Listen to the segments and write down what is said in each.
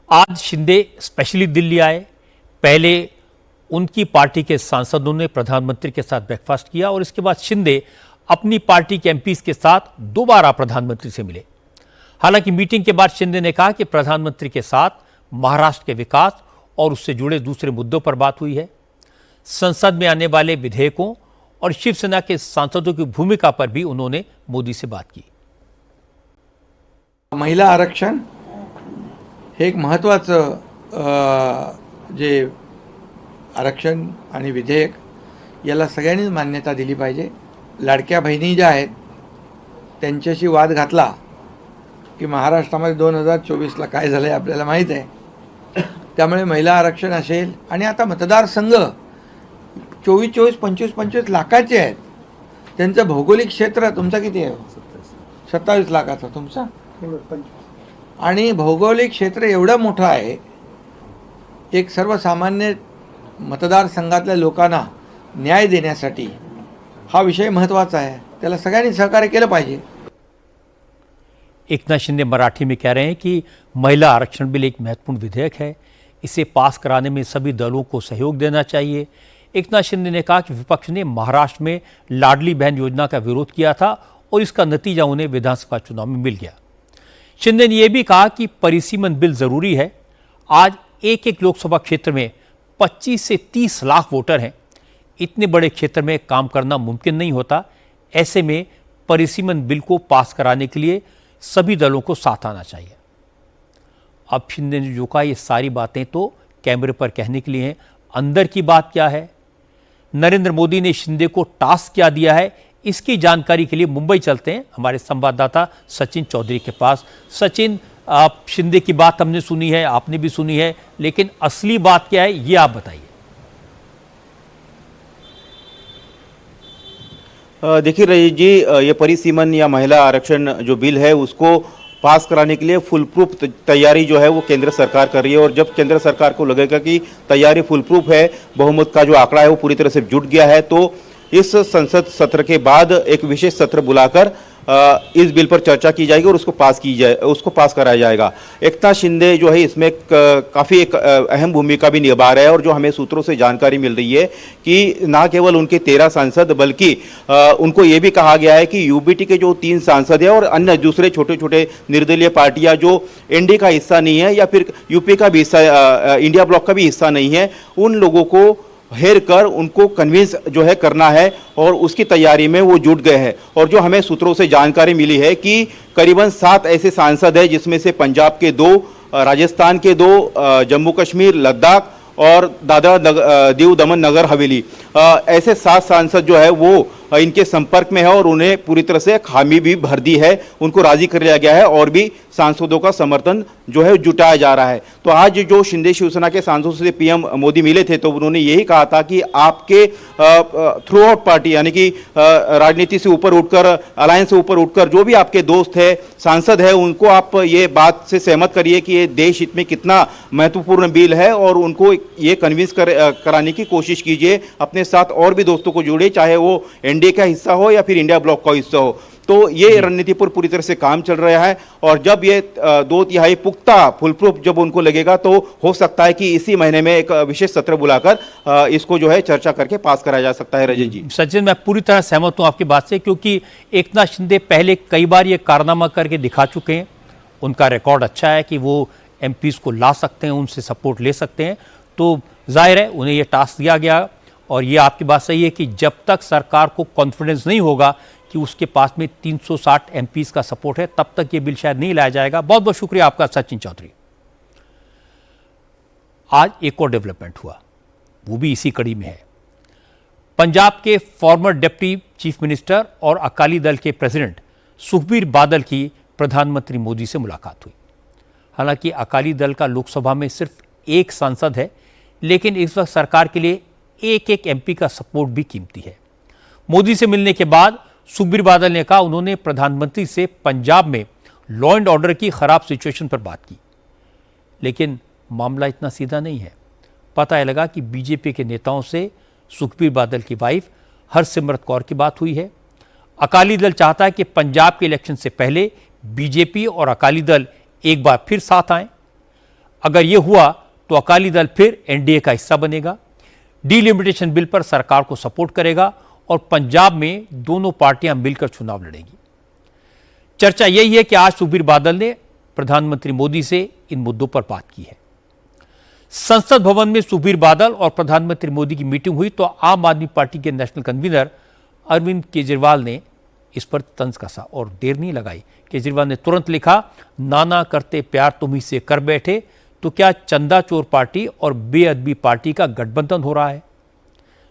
आज शिंदे स्पेशली दिल्ली आए। पहले उनकी पार्टी के सांसदों ने प्रधानमंत्री के साथ ब्रेकफास्ट किया और इसके बाद शिंदे अपनी पार्टी के एमपीज के साथ दोबारा प्रधानमंत्री से मिले। हालांकि मीटिंग के बाद शिंदे ने कहा कि प्रधानमंत्री के साथ महाराष्ट्र के विकास और उससे जुड़े दूसरे मुद्दों पर बात हुई है। संसद में आने वाले विधेयकों और शिवसेना के सांसदों की भूमिका पर भी उन्होंने मोदी से बात की। महिला आरक्षण हे एक महत्त्वाचं जे आरक्षण आणि विधेयक याला सगळ्यांनीच मान्यता दिली पाहिजे। लाडक्या बहिणी ज्या आहेत त्यांच्याशी वाद घातला की महाराष्ट्रामध्ये 2024ला काय झालं आपल्याला माहीत आहे। त्यामुळे महिला आरक्षण असेल आणि आता मतदारसंघ 24-25 लाखाचे आहेत। त्यांचं भौगोलिक क्षेत्र तुमचा किती आहे? 27 लाखाचा तुमचा। आणि भौगोलिक क्षेत्र एवढं मोठं आहे, एक सर्वसामान्य मतदारसंघातल्या लोकांना न्याय देण्यासाठी हा विषय महत्त्वाचा आहे। त्याला सगळ्यांनी सहकार्य केलं पाहिजे। एकनाथ शिंदे मराठी में कह रहे हैं कि महिला आरक्षण बिल एक महत्वपूर्ण विधेयक है, इसे पास कराने में सभी दलों को सहयोग देना चाहिए। एकनाथ शिंदे ने कहा कि विपक्ष ने महाराष्ट्र में लाडली बहन योजना का विरोध किया था और इसका नतीजा उन्हें विधानसभा चुनाव में मिल गया। शिंदे ने यह भी कहा कि परिसीमन बिल जरूरी है। आज एक एक लोकसभा क्षेत्र में 25 से 30 लाख वोटर हैं। इतने बड़े क्षेत्र में काम करना मुमकिन नहीं होता। ऐसे में परिसीमन बिल को पास कराने के लिए सभी दलों को साथ आना चाहिए। अब शिंदे ने जो कहा, ये सारी बातें तो कैमरे पर कहने के लिए हैं, अंदर की बात क्या है? नरेंद्र मोदी ने शिंदे को टास्क क्या दिया है, इसकी जानकारी के लिए मुंबई चलते हैं हमारे संवाददाता सचिन चौधरी के पास। सचिन, आप शिंदे की बात हमने सुनी है, आपने भी सुनी है, लेकिन असली बात क्या है ये आप बताइए। देखिए रजत जी, ये परिसीमन या महिला आरक्षण जो बिल है उसको पास कराने के लिए फुल प्रूफ तैयारी जो है वो केंद्र सरकार कर रही है। और जब केंद्र सरकार को लगेगा कि तैयारी फुल प्रूफ है, बहुमत का जो आंकड़ा है वो पूरी तरह से जुट गया है, तो इस संसद सत्र के बाद एक विशेष सत्र बुलाकर इस बिल पर चर्चा की जाएगी और उसको पास कराया जाएगा। एकनाथ शिंदे जो है इसमें काफ़ी एक अहम भूमिका भी निभा रहे हैं। और जो हमें सूत्रों से जानकारी मिल रही है कि ना केवल उनके 13 सांसद बल्कि उनको ये भी कहा गया है कि यूबीटी के जो 3 सांसद हैं और अन्य दूसरे छोटे छोटे निर्दलीय पार्टियां जो एनडीए का हिस्सा नहीं है या फिर यूपी का भी हिस्सा, इंडिया ब्लॉक का भी हिस्सा नहीं है, उन लोगों को हेर कर उनको कन्विंस जो है करना है और उसकी तैयारी में वो जुट गए हैं। और जो हमें सूत्रों से जानकारी मिली है कि करीबन 7 ऐसे सांसद हैं, जिसमें से पंजाब के 2, राजस्थान के 2, जम्मू कश्मीर, लद्दाख और दादरा दीव दमन नगर हवेली, ऐसे 7 सांसद जो है वो इनके संपर्क में है और उन्हें पूरी तरह से हामी भी भर दी है, उनको राजी कर लिया गया है और भी सांसदों का समर्थन जो है जुटाया जा रहा है। तो आज जो शिंदे शिवसेना के सांसदों से पीएम मोदी मिले थे तो उन्होंने यही कहा था कि आपके थ्रू आउट पार्टी यानी कि राजनीति से ऊपर उठकर, अलायंस से ऊपर उठकर जो भी आपके दोस्त है, सांसद है, उनको आप ये बात से सहमत करिए कि ये देश हित में कितना महत्वपूर्ण बिल है और उनको ये कन्विंस कराने की कोशिश कीजिए। अपने साथ और भी दोस्तों को जोड़े, चाहे वो एनडीए का हिस्सा हो या फिर इंडिया ब्लॉक का हिस्सा हो। तो ये रणनीति पर पूरी तरह से काम चल रहा है और जब ये 2/3 पुख्ता फुल प्रूफ जब उनको लगेगा तो हो सकता है कि इसी महीने में एक विशेष सत्र बुलाकर इसको जो है चर्चा करके पास कराया जा सकता है। रजत जी, सचिन, मैं पूरी तरह सहमत हूं आपकी बात से, क्योंकि एकनाथ शिंदे पहले कई बार ये कारनामा करके दिखा चुके हैं। उनका रिकॉर्ड अच्छा है कि वो एमपीज को ला सकते हैं, उनसे सपोर्ट ले सकते हैं। तो जाहिर है उन्हें ये टास्क दिया गया और ये आपकी बात सही है कि जब तक सरकार को कॉन्फिडेंस नहीं होगा कि उसके पास में 360 एमपीज का सपोर्ट है, तब तक ये बिल शायद नहीं लाया जाएगा। बहुत बहुत शुक्रिया आपका सचिन चौधरी। आज एक और डेवलपमेंट हुआ, वो भी इसी कड़ी में है। पंजाब के फॉर्मर डिप्टी चीफ मिनिस्टर और अकाली दल के प्रेसिडेंट सुखबीर बादल की प्रधानमंत्री मोदी से मुलाकात हुई। हालांकि अकाली दल का लोकसभा में सिर्फ एक सांसद है, लेकिन इस वक्त सरकार के लिए एक एक एमपी का सपोर्ट भी कीमती है। मोदी से मिलने के बाद सुखबीर बादल ने कहा उन्होंने प्रधानमंत्री से पंजाब में लॉ एंड ऑर्डर की खराब सिचुएशन पर बात की, लेकिन मामला इतना सीधा नहीं है। पता लगा कि बीजेपी के नेताओं से सुखबीर बादल की वाइफ हरसिमरत कौर की बात हुई है। अकाली दल चाहता है कि पंजाब के इलेक्शन से पहले बीजेपी और अकाली दल एक बार फिर साथ आएं। अगर यह हुआ तो अकाली दल फिर एनडीए का हिस्सा बनेगा, डीलिमिटेशन बिल पर सरकार को सपोर्ट करेगा और पंजाब में दोनों पार्टियां मिलकर चुनाव लड़ेंगी। चर्चा यही है कि आज सुखबीर बादल ने प्रधानमंत्री मोदी से इन मुद्दों पर बात की है। संसद भवन में सुखबीर बादल और प्रधानमंत्री मोदी की मीटिंग हुई तो आम आदमी पार्टी के नेशनल कन्वीनर अरविंद केजरीवाल ने इस पर तंज कसा और देर नहीं लगाई। केजरीवाल ने तुरंत लिखा, नाना करते प्यार तुम्ही से कर बैठे, तो क्या चंदा चोर पार्टी और बेअदबी पार्टी का गठबंधन हो रहा है?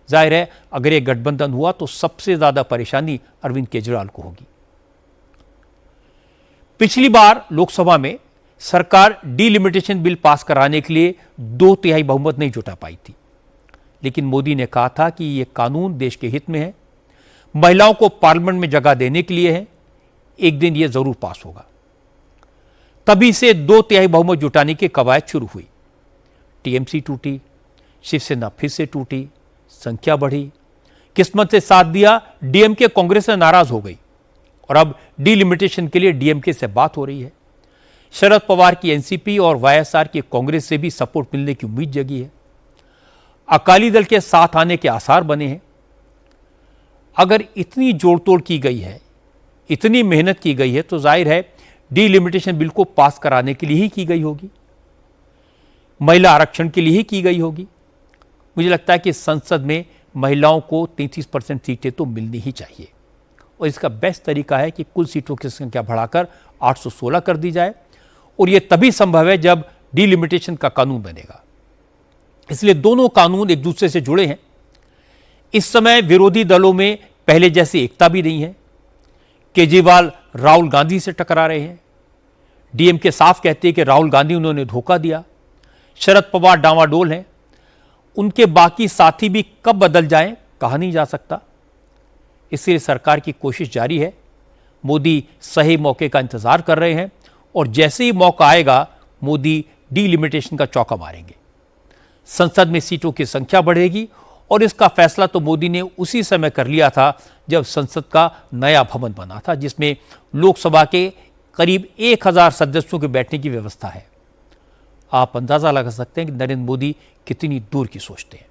जाहिर है अगर यह गठबंधन हुआ तो सबसे ज्यादा परेशानी अरविंद केजरीवाल को होगी। पिछली बार लोकसभा में सरकार डीलिमिटेशन बिल पास कराने के लिए 2/3 बहुमत नहीं जुटा पाई थी, लेकिन मोदी ने कहा था कि यह कानून देश के हित में है, महिलाओं को पार्लियामेंट में जगह देने के लिए है, एक दिन यह जरूर पास होगा। तभी से 2/3 बहुमत जुटाने की कवायद शुरू हुई। टीएमसी टूटी, शिवसेना फिर से टूटी, संख्या बढ़ी, किस्मत से साथ दिया डीएमके कांग्रेस से नाराज हो गई और अब डीलिमिटेशन के लिए डीएमके से बात हो रही है। शरद पवार की एनसीपी और वाईएसआर की कांग्रेस से भी सपोर्ट मिलने की उम्मीद जगी है। अकाली दल के साथ आने के आसार बने हैं। अगर इतनी जोड़तोड़ की गई है, इतनी मेहनत की गई है, तो जाहिर है डीलिमिटेशन बिल को पास कराने के लिए ही की गई होगी, महिला आरक्षण के लिए ही की गई होगी। मुझे लगता है कि संसद में महिलाओं को 33% सीटें तो मिलनी ही चाहिए और इसका बेस्ट तरीका है कि कुल सीटों की संख्या बढ़ाकर 816 कर दी जाए और यह तभी संभव है जब डीलिमिटेशन का कानून बनेगा। इसलिए दोनों कानून एक दूसरे से जुड़े हैं। इस समय विरोधी दलों में पहले जैसी एकता भी नहीं है। केजरीवाल राहुल गांधी से टकरा रहे हैं। डीएमके साफ कहते हैं कि राहुल गांधी उन्होंने धोखा दिया। शरद पवार डांवाडोल हैं। उनके बाकी साथी भी कब बदल जाएं कहा नहीं जा सकता। इसलिए सरकार की कोशिश जारी है। मोदी सही मौके का इंतजार कर रहे हैं और जैसे ही मौका आएगा मोदी डीलिमिटेशन का चौका मारेंगे। संसद में सीटों की संख्या बढ़ेगी और इसका फैसला तो मोदी ने उसी समय कर लिया था जब संसद का नया भवन बना था, जिसमें लोकसभा के करीब 1000 सदस्यों के बैठने की व्यवस्था है। आप अंदाजा लगा सकते हैं कि नरेंद्र मोदी कितनी दूर की सोचते हैं।